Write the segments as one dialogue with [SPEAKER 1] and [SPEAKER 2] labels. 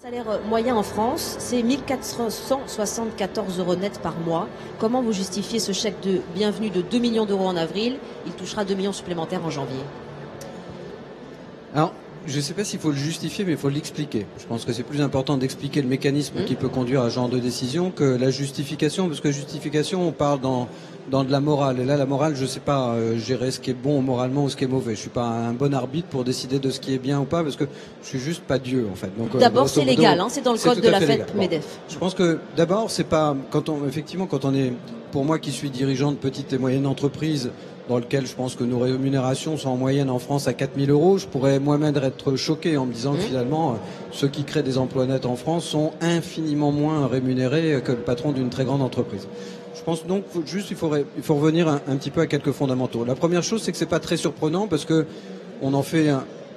[SPEAKER 1] Salaire moyen en France, c'est 1474 euros net par mois. Comment vous justifiez ce chèque de bienvenue de 2 millions d'euros en avril? Il touchera 2 millions supplémentaires en janvier.
[SPEAKER 2] Alors, je ne sais pas s'il faut le justifier, mais il faut l'expliquer. Je pense que c'est plus important d'expliquer le mécanisme qui peut conduire à ce genre de décision que la justification, parce que justification, on parle dans de la morale. Et là, la morale, je ne sais pas gérer ce qui est bon moralement ou ce qui est mauvais. Je ne suis pas un bon arbitre pour décider de ce qui est bien ou pas, parce que je suis juste pas Dieu, en fait.
[SPEAKER 1] D'abord, c'est légal, c'est dans le code de la FEDMEDEF.
[SPEAKER 2] Bon. Je pense que d'abord, c'est pas quand on est, pour moi qui suis dirigeant de petites et moyennes entreprises, dans lequel je pense que nos rémunérations sont en moyenne en France à 4 000 euros, je pourrais moi-même être choqué en me disant que finalement, ceux qui créent des emplois nets en France sont infiniment moins rémunérés que le patron d'une très grande entreprise. Je pense donc il faut revenir un petit peu à quelques fondamentaux. La première chose, c'est que c'est pas très surprenant parce que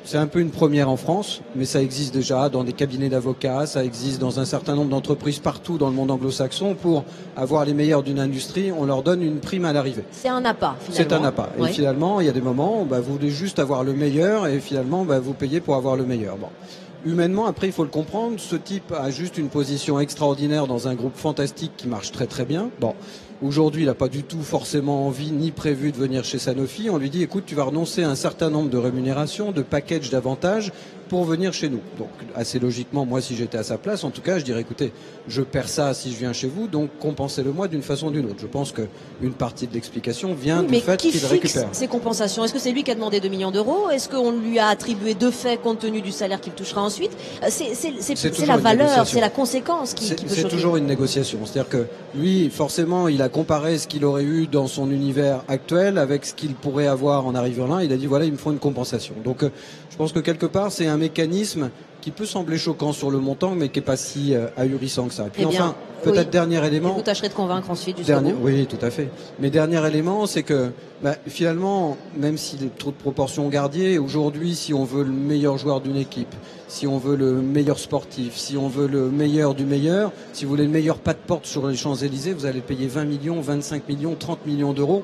[SPEAKER 2] c'est un peu une première en France, mais ça existe déjà dans des cabinets d'avocats, ça existe dans un certain nombre d'entreprises partout dans le monde anglo-saxon. Pour avoir les meilleurs d'une industrie, on leur donne une prime à l'arrivée.
[SPEAKER 1] C'est un appât, finalement.
[SPEAKER 2] C'est un appât. Et finalement, il y a des moments où vous voulez juste avoir le meilleur et finalement, vous payez pour avoir le meilleur. Bon. Humainement, après, il faut le comprendre, ce type a juste une position extraordinaire dans un groupe fantastique qui marche très très bien. Bon. Aujourd'hui, il n'a pas du tout forcément envie ni prévu de venir chez Sanofi. On lui dit, écoute, tu vas renoncer à un certain nombre de rémunérations, de packages d'avantages pour venir chez nous. Donc, assez logiquement, moi, si j'étais à sa place, en tout cas, je dirais, écoutez, je perds ça si je viens chez vous, donc compensez-le moi d'une façon ou d'une autre. Je pense qu'une partie de l'explication vient du fait qu'il récupère.
[SPEAKER 1] Mais qui fixe ces compensations? Est-ce que c'est lui qui a demandé 2 millions d'euros? Est-ce qu'on lui a attribué de fait compte tenu du salaire qu'il touchera ensuite? C'est la valeur, c'est la conséquence qui peut choquer.
[SPEAKER 2] C'est toujours une négociation. C'est-à-dire que lui, forcément, il a comparé ce qu'il aurait eu dans son univers actuel avec ce qu'il pourrait avoir en arrivant là. Il a dit, voilà, il me faut une compensation. Donc, je pense que quelque part, c'est un mécanisme qui peut sembler choquant sur le montant, mais qui n'est pas si ahurissant que ça. Et puis peut-être dernier élément.
[SPEAKER 1] Vous tâcherez de convaincre ensuite du second.
[SPEAKER 2] Oui, tout à fait. Mais dernier élément, c'est que finalement, même s'il y a trop de proportions gardier, aujourd'hui, si on veut le meilleur joueur d'une équipe, si on veut le meilleur sportif, si on veut le meilleur du meilleur, si vous voulez le meilleur pas de porte sur les Champs-Élysées, vous allez payer 20 millions, 25 millions, 30 millions d'euros.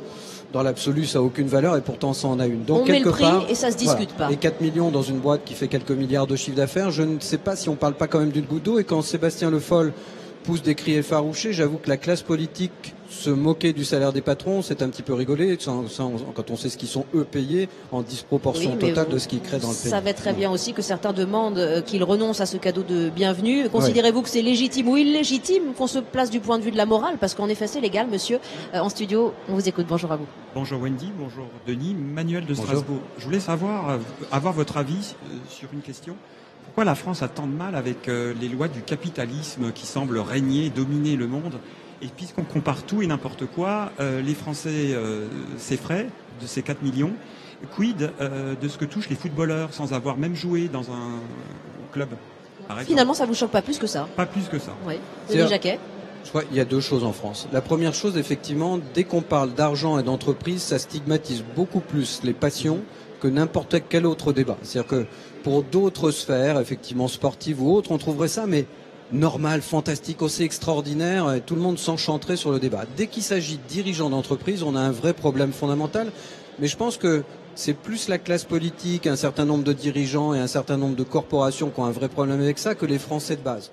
[SPEAKER 2] Dans l'absolu, ça n'a aucune valeur et pourtant ça en a une. Donc,
[SPEAKER 1] on met le prix et ça se discute pas.
[SPEAKER 2] Et 4 millions dans une boîte qui fait quelques milliards de chiffre d'affaires, je ne sais pas si on parle pas quand même d'une goutte d'eau. Et quand Sébastien Le Foll pousse des cris effarouchés, j'avoue que la classe politique se moquer du salaire des patrons, c'est un petit peu rigolé, quand on sait ce qu'ils sont eux payés en disproportion totale de ce qu'ils créent dans le pays.
[SPEAKER 1] Vous savez très bien aussi que certains demandent qu'il renonce à ce cadeau de bienvenue. Considérez-vous que c'est légitime ou illégitime qu'on se place du point de vue de la morale? Parce qu'en effet, c'est légal, monsieur. En studio, on vous écoute. Bonjour à vous.
[SPEAKER 3] Bonjour Wendy, bonjour Denis. Manuel de Strasbourg. Je voulais avoir votre avis sur une question. Pourquoi la France a tant de mal avec les lois du capitalisme qui semblent régner, dominer le monde? Et puisqu'on compare tout et n'importe quoi, les Français s'effraient de ces 4 millions. Quid de ce que touchent les footballeurs sans avoir même joué dans un club?
[SPEAKER 1] Finalement, ça vous choque pas plus que ça?
[SPEAKER 3] Pas plus que ça.
[SPEAKER 1] Oui. Denis Jacquet.
[SPEAKER 2] Je crois qu'il y a deux choses en France. La première chose, effectivement, dès qu'on parle d'argent et d'entreprise, ça stigmatise beaucoup plus les passions que n'importe quel autre débat. C'est-à-dire que pour d'autres sphères, effectivement sportives ou autres, on trouverait ça, mais normal, fantastique, aussi extraordinaire, et tout le monde s'enchanterait sur le débat. Dès qu'il s'agit de dirigeants d'entreprise, on a un vrai problème fondamental, mais je pense que c'est plus la classe politique, un certain nombre de dirigeants et un certain nombre de corporations qui ont un vrai problème avec ça que les Français de base.